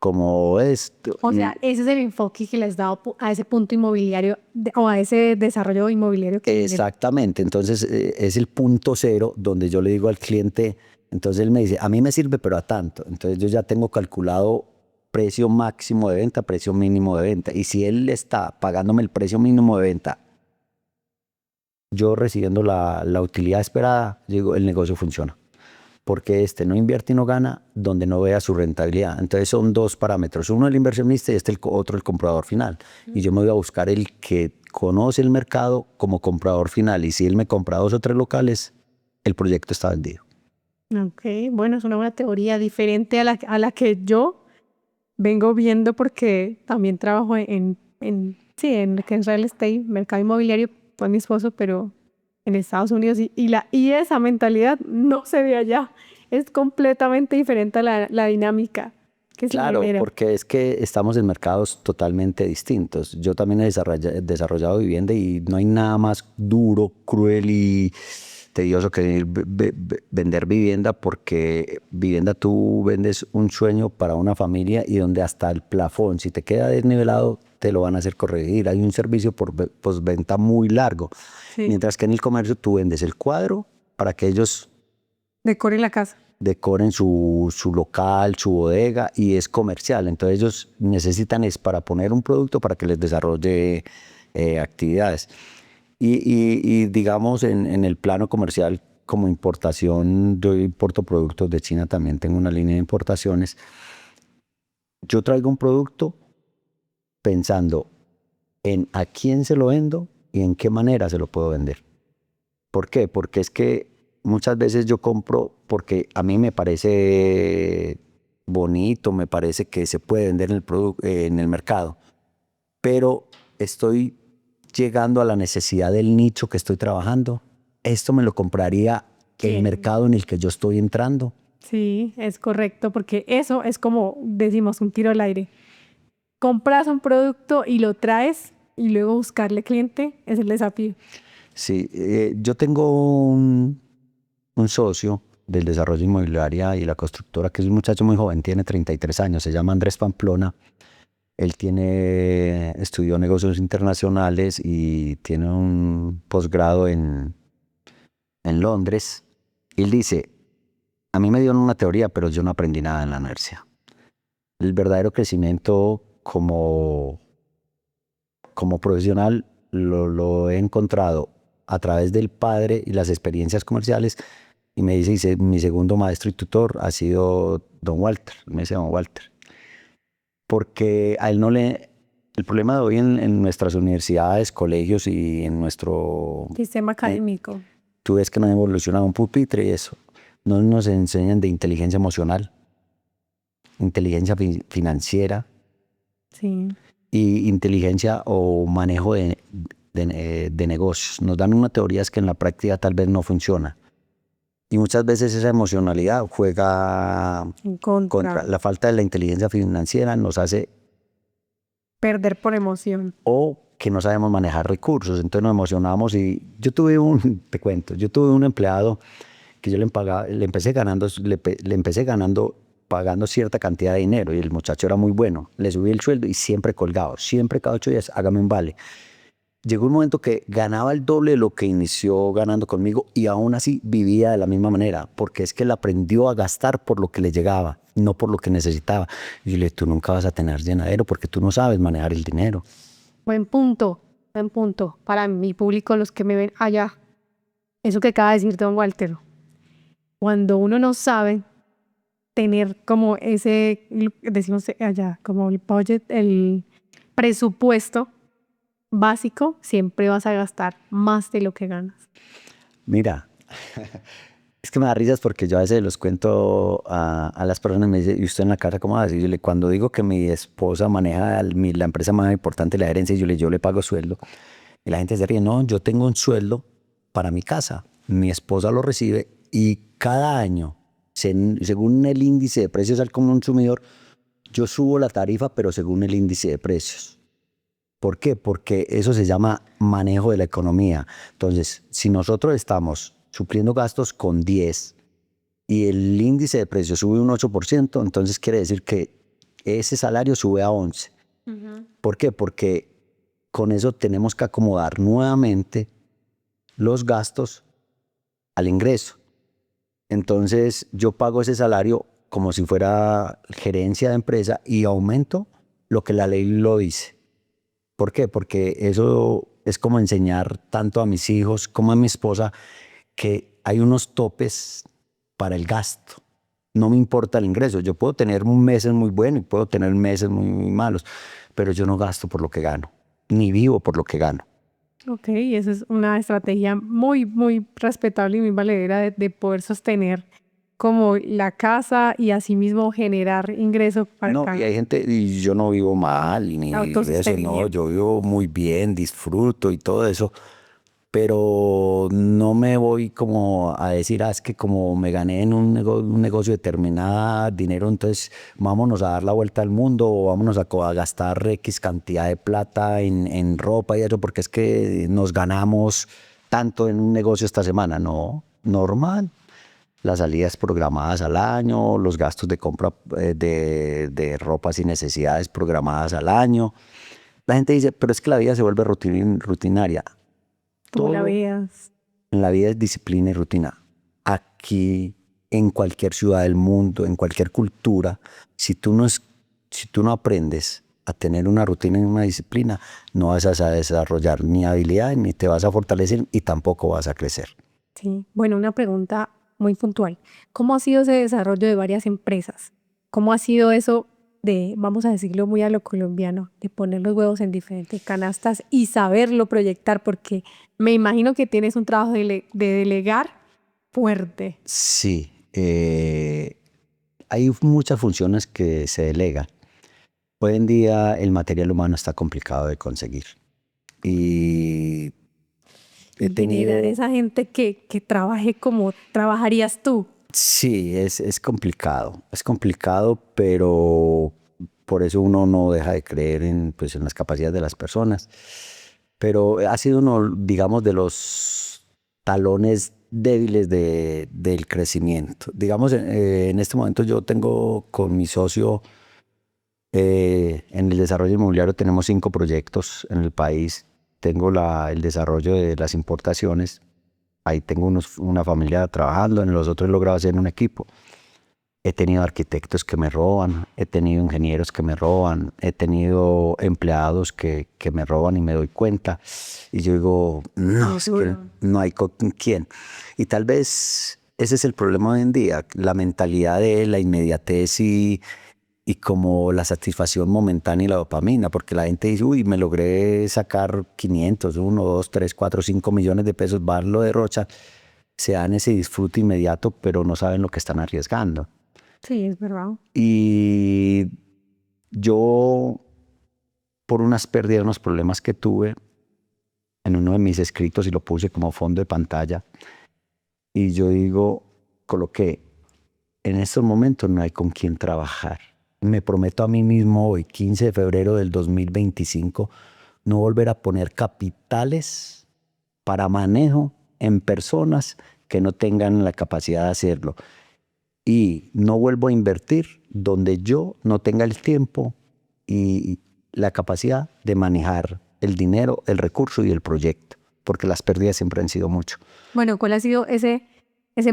Como esto. O sea, ese es el enfoque que le has dado a ese punto inmobiliario o a ese desarrollo inmobiliario que tiene. Exactamente, entonces es el punto cero donde yo le digo al cliente, entonces él me dice, a mí me sirve pero a tanto, entonces yo ya tengo calculado precio máximo de venta, precio mínimo de venta, y si él está pagándome el precio mínimo de venta, yo recibiendo la utilidad esperada, digo, el negocio funciona, porque este no invierte y no gana donde no vea su rentabilidad. Entonces son dos parámetros, uno el inversionista y otro el comprador final. Y yo me voy a buscar el que conoce el mercado como comprador final. Y si él me compra 2 o 3 locales, el proyecto está vendido. Ok, bueno, es una buena teoría diferente a la que yo vengo viendo porque también trabajo sí, en real estate, mercado inmobiliario, con mi esposo, pero en Estados Unidos y esa mentalidad no se ve allá. Es completamente diferente a la dinámica que se Claro, genera. porque es que estamos en mercados totalmente distintos. Yo también he desarrollado vivienda y no hay nada más duro, cruel y tedioso que vender vivienda, porque vivienda tú vendes un sueño para una familia y donde hasta el plafón, si te queda desnivelado, te lo van a hacer corregir. Hay un servicio por postventa muy largo. Sí, Mientras que en el comercio tú vendes el cuadro para que ellos decore la casa. decoren su local, su bodega, y es comercial. Entonces ellos necesitan es para poner un producto para que les desarrolle actividades. Y digamos en el plano comercial, como importación, yo importo productos de China, también tengo una línea de importaciones. Yo traigo un producto pensando en a quién se lo vendo y en qué manera se lo puedo vender. ¿Por qué? Porque es que muchas veces yo compro porque a mí me parece bonito, me parece que se puede vender en el mercado, pero estoy llegando a la necesidad del nicho que estoy trabajando. Esto me lo compraría el ¿Quién? mercado en el que yo estoy entrando. Sí, es correcto, porque eso es como decimos, un tiro al aire. Compras un producto y lo traes y luego buscarle cliente es el desafío. Sí, yo tengo un socio del desarrollo inmobiliario y la constructora, que es un muchacho muy joven, tiene 33 años, se llama Andrés Pamplona. Él estudió negocios internacionales y tiene un posgrado en Londres. Y él dice, a mí me dieron una teoría, pero yo no aprendí nada en la universidad. El verdadero crecimiento como profesional lo he encontrado a través del padre y las experiencias comerciales. Y me dice, mi segundo maestro y tutor ha sido don Walter, me dice don Walter. Porque a él no le... El problema de hoy en nuestras universidades, colegios y en nuestro... Sistema académico. Tú ves que nos evolucionado un pupitre y eso. No nos enseñan de inteligencia emocional, inteligencia financiera Sí. y inteligencia o manejo de negocios. Nos dan unas teorías que en la práctica tal vez no funciona. Y muchas veces esa emocionalidad juega En contra. contra. La falta de la inteligencia financiera nos hace Perder por emoción. o que no sabemos manejar recursos, entonces nos emocionamos y yo tuve te cuento, yo tuve un empleado que yo le empecé ganando, le empecé ganando pagando cierta cantidad de dinero y el muchacho era muy bueno, le subí el sueldo y siempre colgado, siempre cada 8 días, hágame un vale. Llegó un momento que ganaba el doble de lo que inició ganando conmigo y aún así vivía de la misma manera, porque es que él aprendió a gastar por lo que le llegaba, no por lo que necesitaba. Y yo le dije, tú nunca vas a tener llenadero porque tú no sabes manejar el dinero. Buen punto, buen punto. Para mi público, los que me ven allá, eso que acaba de decir don Walter, cuando uno no sabe tener como ese, decimos allá, como el budget, el presupuesto básico, siempre vas a gastar más de lo que ganas. Mira, es que me da risas porque yo a veces los cuento a las personas y me dicen, ¿y usted en la casa cómo hace? Y yo cuando digo que mi esposa maneja la empresa más importante, la herencia, yo le pago sueldo. Y la gente se ríe, no, yo tengo un sueldo para mi casa, mi esposa lo recibe y cada año, según el índice de precios al consumidor, yo subo la tarifa, pero según el índice de precios. ¿Por qué? Porque eso se llama manejo de la economía. Entonces, si nosotros estamos supliendo gastos con 10 y el índice de precios sube un 8%, entonces quiere decir que ese salario sube a 11. ¿Por qué? Porque con eso tenemos que acomodar nuevamente los gastos al ingreso. Entonces yo pago ese salario como si fuera gerencia de empresa y aumento lo que la ley lo dice. ¿Por qué? Porque eso es como enseñar tanto a mis hijos como a mi esposa que hay unos topes para el gasto. No me importa el ingreso. Yo puedo tener meses muy buenos y puedo tener meses muy malos, pero yo no gasto por lo que gano, ni vivo por lo que gano. Ok, esa es una estrategia muy, muy respetable y muy valedera de poder sostener como la casa y asimismo generar ingresos para No, y hay gente, y yo no vivo mal, ni eso, no, autosostenimiento. yo vivo muy bien, disfruto y todo eso, pero no me voy como a decir, es que como me gané en un negocio determinada dinero, entonces vámonos a dar la vuelta al mundo o vámonos a gastar X cantidad de plata en ropa y eso, porque es que nos ganamos tanto en un negocio esta semana. No, normal. Las salidas programadas al año, los gastos de compra de ropas y necesidades programadas al año. La gente dice, pero es que la vida se vuelve rutinaria. Como la Todo veas. en la vida es disciplina y rutina. Aquí, en cualquier ciudad del mundo, en cualquier cultura, si tú no aprendes a tener una rutina y una disciplina, no vas a desarrollar ni habilidad, ni te vas a fortalecer y tampoco vas a crecer. Sí. Bueno, una pregunta muy puntual. ¿Cómo ha sido ese desarrollo de varias empresas? ¿Cómo ha sido eso de, vamos a decirlo muy a lo colombiano, de poner los huevos en diferentes canastas y saberlo proyectar? Porque me imagino que tienes un trabajo de delegar fuerte. Sí, hay muchas funciones que se delegan. Hoy en día el material humano está complicado de conseguir. Y he Generar tenido, esa gente que trabaje como trabajarías tú. sí, es complicado, pero por eso uno no deja de creer pues, en las capacidades de las personas. Pero ha sido uno, digamos, de los talones débiles del crecimiento. Digamos, en este momento yo tengo con mi socio en el desarrollo inmobiliario tenemos 5 proyectos en el país. Tengo el desarrollo de las importaciones. Ahí tengo una familia trabajando. En los otros he logrado hacer un equipo. He tenido arquitectos que me roban. He tenido ingenieros que me roban. He tenido empleados que me roban y me doy cuenta. Y yo digo, no, es que no hay con quién. Y tal vez ese es el problema hoy en día. La mentalidad de la inmediatez y como la satisfacción momentánea y la dopamina, porque la gente dice, uy, me logré sacar 500, 1, 2, 3, 4, 5 millones de pesos, van, lo derrochan, se dan ese disfrute inmediato, pero no saben lo que están arriesgando. Sí, es verdad. Y yo, por unas pérdidas, unos problemas que tuve en uno de mis escritos, y lo puse como fondo de pantalla, y yo digo, coloqué, en estos momentos no hay con quién trabajar. Me prometo a mí mismo hoy, 15 de febrero del 2025, no volver a poner capitales para manejo en personas que no tengan la capacidad de hacerlo. Y no vuelvo a invertir donde yo no tenga el tiempo y la capacidad de manejar el dinero, el recurso y el proyecto, porque las pérdidas siempre han sido mucho. Bueno, ¿cuál ha sido ese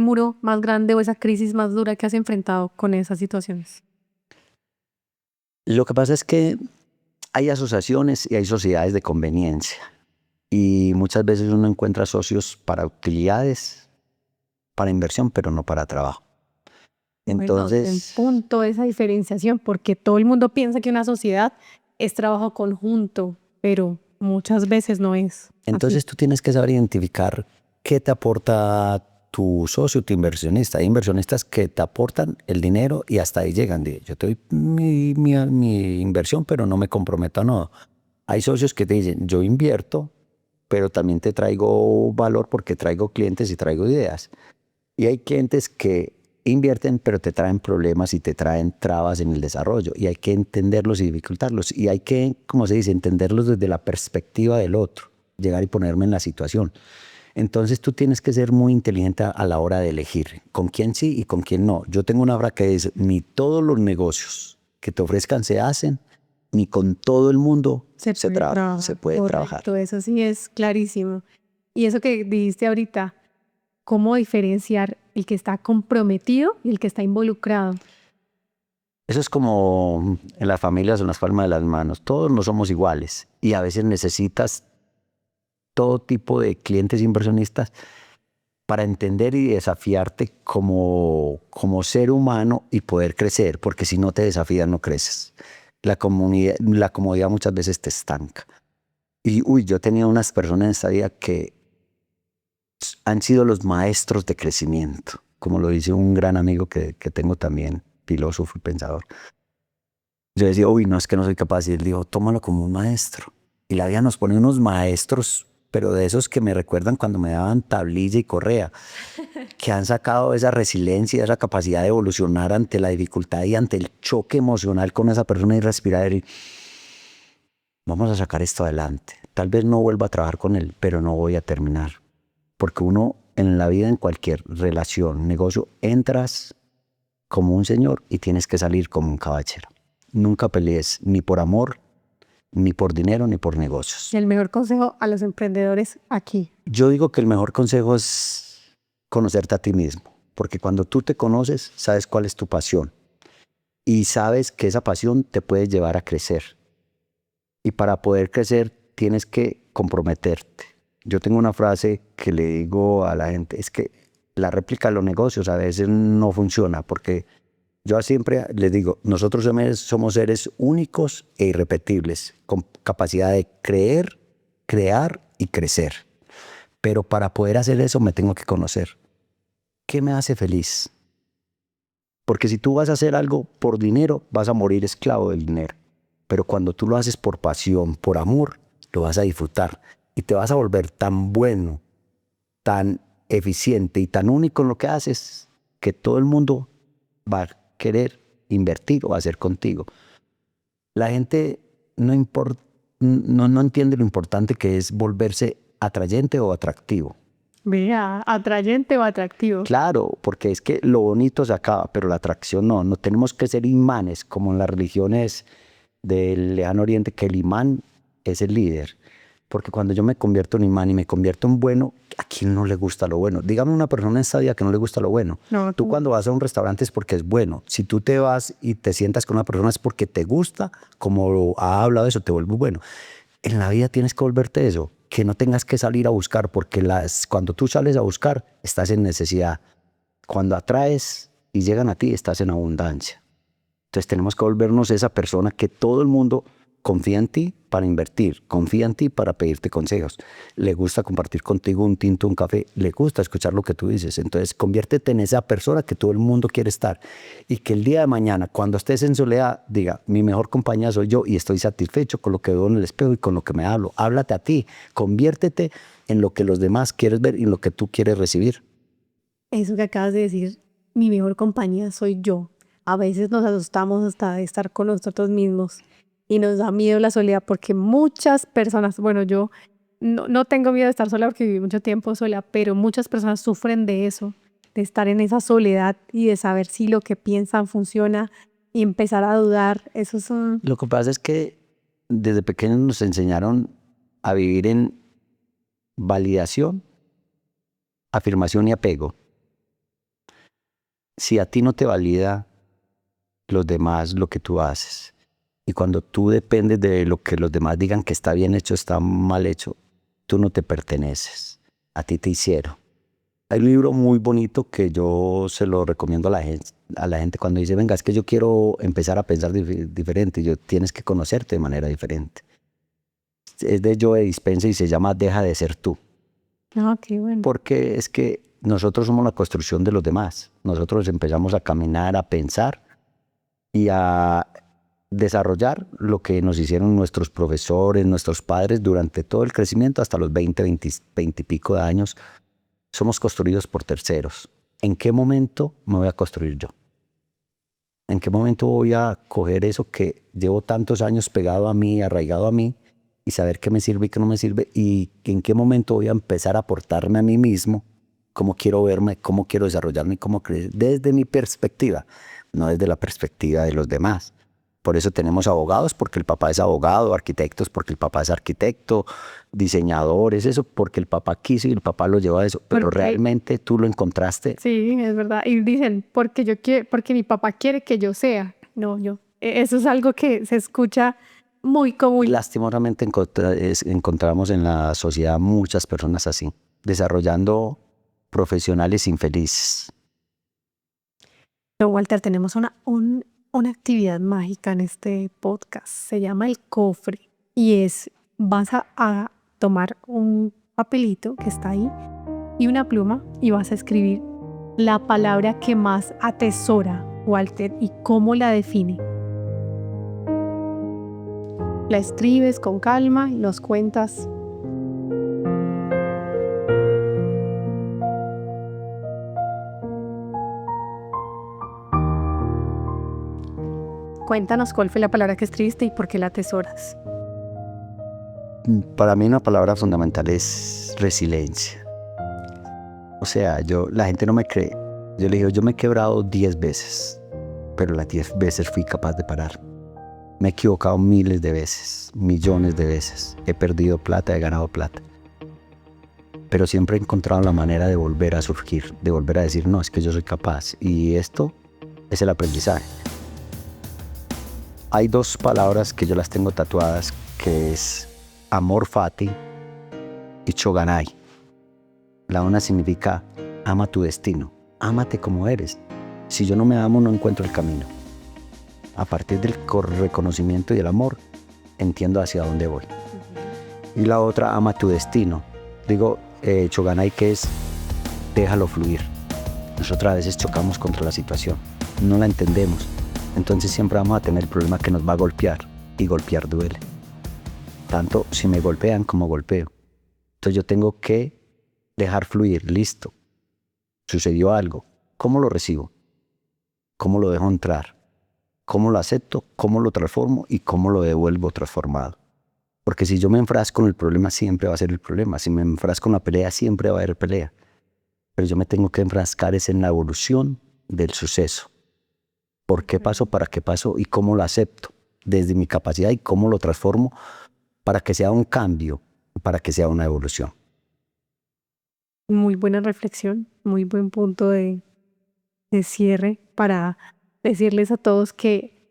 muro más grande o esa crisis más dura que has enfrentado con esas situaciones? Lo que pasa es que hay asociaciones y hay sociedades de conveniencia. Y muchas veces uno encuentra socios para utilidades, para inversión, pero no para trabajo. Entonces, bueno, el punto de esa diferenciación, porque todo el mundo piensa que una sociedad es trabajo conjunto, pero muchas veces no es. Entonces tú tienes que saber identificar qué te aporta tu socio, tu inversionista. Hay inversionistas que te aportan el dinero y hasta ahí llegan. Yo te doy mi inversión, pero no me comprometo a nada. Hay socios que te dicen, yo invierto, pero también te traigo valor porque traigo clientes y traigo ideas. Y hay clientes que invierten, pero te traen problemas y te traen trabas en el desarrollo. Y hay que entenderlos y dificultarlos. Y hay que, como se dice, entenderlos desde la perspectiva del otro. Llegar y ponerme en la situación. Entonces tú tienes que ser muy inteligente a la hora de elegir con quién sí y con quién no. Yo tengo una frase que dice, ni todos los negocios que te ofrezcan se hacen, ni con todo el mundo se puede trabajar. Eso sí es clarísimo. Y eso que dijiste ahorita, ¿cómo diferenciar el que está comprometido y el que está involucrado? Eso es como en las familias o en las palmas de las manos. Todos no somos iguales y a veces necesitas todo tipo de clientes inversionistas para entender y desafiarte como ser humano y poder crecer, porque si no te desafías no creces. La comodidad muchas veces te estanca. Y yo he tenido unas personas en esta vida que han sido los maestros de crecimiento, como lo dice un gran amigo que tengo también, filósofo y pensador. Yo decía, no, es que no soy capaz. Y él dijo, tómalo como un maestro. Y la vida nos pone unos maestros, pero de esos que me recuerdan cuando me daban tablilla y correa, que han sacado esa resiliencia, esa capacidad de evolucionar ante la dificultad y ante el choque emocional con esa persona y respirar y vamos a sacar esto adelante. Tal vez no vuelva a trabajar con él, pero no voy a terminar. Porque uno en la vida, en cualquier relación, negocio, entras como un señor y tienes que salir como un caballero. Nunca pelees ni por amor, ni por dinero, ni por negocios. El mejor consejo a los emprendedores aquí. Yo digo que el mejor consejo es conocerte a ti mismo, porque cuando tú te conoces, sabes cuál es tu pasión y sabes que esa pasión te puede llevar a crecer. Y para poder crecer tienes que comprometerte. Yo tengo una frase que le digo a la gente, es que la réplica de los negocios a veces no funciona, porque yo siempre les digo, nosotros somos seres únicos e irrepetibles, con capacidad de creer, crear y crecer. Pero para poder hacer eso me tengo que conocer. ¿Qué me hace feliz? Porque si tú vas a hacer algo por dinero, vas a morir esclavo del dinero. Pero cuando tú lo haces por pasión, por amor, lo vas a disfrutar. Y te vas a volver tan bueno, tan eficiente y tan único en lo que haces, que todo el mundo va a querer invertir o hacer contigo. La gente no entiende lo importante que es volverse atrayente o atractivo. Vea, atrayente o atractivo. Claro, porque es que lo bonito se acaba, pero la atracción no. No tenemos que ser imanes como en las religiones del Lejano Oriente, que el imán es el líder. Porque cuando yo me convierto en imán y me convierto en bueno, ¿a quién no le gusta lo bueno? Dígame una persona en esta vida que no le gusta lo bueno. No, tú cuando vas a un restaurante es porque es bueno. Si tú te vas y te sientas con una persona es porque te gusta, como ha hablado eso, te vuelve bueno. En la vida tienes que volverte eso, que no tengas que salir a buscar, porque cuando tú sales a buscar, estás en necesidad. Cuando atraes y llegan a ti, estás en abundancia. Entonces tenemos que volvernos esa persona que todo el mundo confía en ti para invertir, confía en ti para pedirte consejos. Le gusta compartir contigo un tinto, un café, le gusta escuchar lo que tú dices. Entonces conviértete en esa persona que todo el mundo quiere estar. Y que el día de mañana, cuando estés en soledad, diga, mi mejor compañía soy yo y estoy satisfecho con lo que veo en el espejo y con lo que me hablo. Háblate a ti, conviértete en lo que los demás quieres ver y en lo que tú quieres recibir. Eso que acabas de decir, mi mejor compañía soy yo. A veces nos asustamos hasta de estar con nosotros mismos y nos da miedo la soledad porque muchas personas, bueno, yo no tengo miedo de estar sola porque viví mucho tiempo sola, pero muchas personas sufren de eso, de estar en esa soledad y de saber si lo que piensan funciona y empezar a dudar. Eso es un... Lo que pasa es que desde pequeños nos enseñaron a vivir en validación, afirmación y apego. Si a ti no te valida los demás lo que tú haces, y cuando tú dependes de lo que los demás digan que está bien hecho, está mal hecho, tú no te perteneces, a ti te hicieron. Hay un libro muy bonito que yo se lo recomiendo a la gente cuando dice, venga, es que yo quiero empezar a pensar diferente, y yo tienes que conocerte de manera diferente. Es de Joe Dispenza y se llama Deja de ser tú. Ah, qué bueno. Porque es que nosotros somos la construcción de los demás. Nosotros empezamos a caminar, a pensar y a desarrollar lo que nos hicieron nuestros profesores, nuestros padres durante todo el crecimiento hasta los 20 y pico de años. Somos construidos por terceros. ¿En qué momento me voy a construir yo? ¿En qué momento voy a coger eso que llevo tantos años pegado a mí, arraigado a mí, y saber qué me sirve y qué no me sirve? ¿Y en qué momento voy a empezar a aportarme a mí mismo? ¿Cómo quiero verme? ¿Cómo quiero desarrollarme? ¿Cómo crecer? Desde mi perspectiva, no desde la perspectiva de los demás. Por eso tenemos abogados, porque el papá es abogado, arquitectos, porque el papá es arquitecto, diseñadores, eso, porque el papá quiso y el papá lo llevó a eso. Pero realmente tú lo encontraste. Sí, es verdad. Y dicen, porque mi papá quiere que yo sea. No, yo. Eso es algo que se escucha muy común. Lastimosamente encontramos en la sociedad muchas personas así, desarrollando profesionales infelices. Don Walter, tenemos una actividad mágica en este podcast. Se llama el cofre. Y vas a tomar un papelito que está ahí y una pluma y vas a escribir la palabra que más atesora Walter y cómo la define. La escribes con calma y nos cuentas. Cuéntanos cuál fue la palabra que escribiste y por qué la atesoras. Para mí una palabra fundamental es resiliencia. O sea, la gente no me cree. Yo le digo, yo me he quebrado 10 veces, pero las 10 veces fui capaz de parar. Me he equivocado miles de veces, millones de veces. He perdido plata, he ganado plata. Pero siempre he encontrado la manera de volver a surgir, de volver a decir, no, es que yo soy capaz. Y esto es el aprendizaje. Hay 2 palabras que yo las tengo tatuadas, que es amor fati y choganay. La una significa ama tu destino, ámate como eres. Si yo no me amo, no encuentro el camino. A partir del reconocimiento y el amor, entiendo hacia dónde voy. Y la otra, ama tu destino. Digo, choganay, que es déjalo fluir. Nosotros a veces chocamos contra la situación, no la entendemos. Entonces siempre vamos a tener el problema que nos va a golpear, y golpear duele. Tanto si me golpean como golpeo. Entonces yo tengo que dejar fluir, listo. Sucedió algo, ¿cómo lo recibo? ¿Cómo lo dejo entrar? ¿Cómo lo acepto? ¿Cómo lo transformo? ¿Y cómo lo devuelvo transformado? Porque si yo me enfrasco en el problema, siempre va a ser el problema. Si me enfrasco en la pelea, siempre va a haber pelea. Pero yo me tengo que enfrascar es en la evolución del suceso. ¿Por qué pasó? ¿Para qué pasó? ¿Y cómo lo acepto? Desde mi capacidad y cómo lo transformo para que sea un cambio, para que sea una evolución. Muy buena reflexión, muy buen punto de cierre para decirles a todos que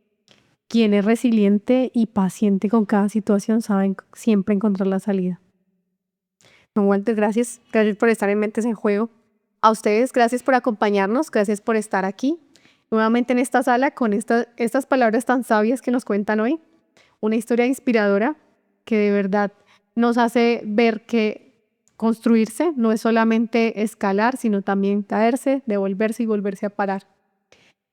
quien es resiliente y paciente con cada situación saben siempre encontrar la salida. Don Walter, gracias por estar en Mentes en Juego. A ustedes, gracias por acompañarnos, gracias por estar aquí nuevamente en esta sala con estas palabras tan sabias que nos cuentan hoy. Una historia inspiradora que de verdad nos hace ver que construirse no es solamente escalar, sino también caerse, devolverse y volverse a parar.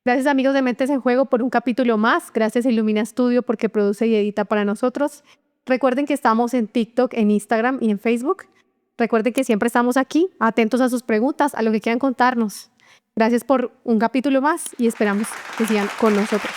Gracias amigos de Mentes en Juego por un capítulo más. Gracias a Illumina Studio porque produce y edita para nosotros. Recuerden que estamos en TikTok, en Instagram y en Facebook. Recuerden que siempre estamos aquí, atentos a sus preguntas, a lo que quieran contarnos. Gracias por un capítulo más y esperamos que sigan con nosotros.